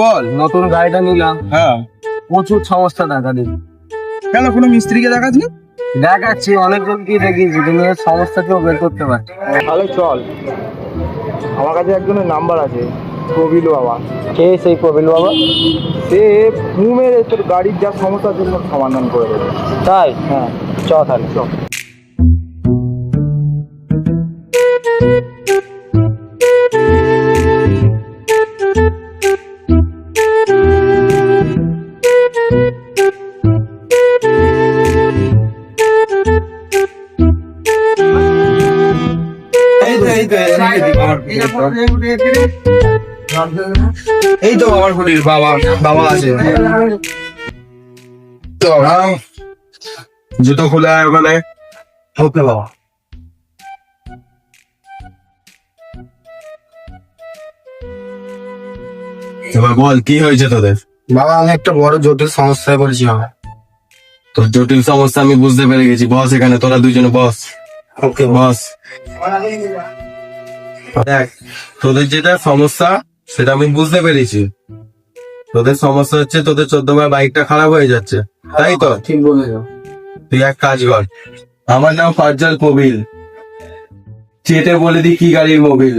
বল। নতুন গাড়িটা নিলাম, হ্যাঁ, প্রচুর সমস্যা দেখা দিচ্ছে। কেন কোনো মিস্ত্রিকে দেখাচ্ছি? দেখাচ্ছি, অনেকজনকে দেখিয়েছি, কিন্তু এর সমস্যা কেউ বের করতে পারছে না। তাহলে চল, আমার কাছে একজনের নাম্বার আছে, প্রবীল বাবা। কে সেই কপিল বাবা? সে মেরে তোর গাড়ির যা সমস্যার জন্য সমাধান করে দেবে। তাই? হ্যাঁ, চ তাহলে চ। এই তো আমার কুটির বাবা বাবা আছে। তো জুতো খোলা ওখানে। ওকে বাবা। এবার বল, কি হয়েছে তোদের? বাবা, আমি একটা বড় জটিল সমস্যায় পড়েছি বাবা। তোর জটিল সমস্যা আমি বুঝতে পেরে গেছি। বস এখানে, তোরা দুজনে বস। ওকে বস, দেখ, তোদের যেটা সমস্যা সেটা আমি বুঝতে পেরেছি। তোদের সমস্যা হচ্ছে তোদের 14 বার বাইকটা খারাপ হয়ে যাচ্ছে, তাই তো? ঠিক বলেছো। তুই এক কাজ কর, আমার নাম ফাজ্জাল কবিল, চেটে বলে দি কি গাড়ির মোবিল।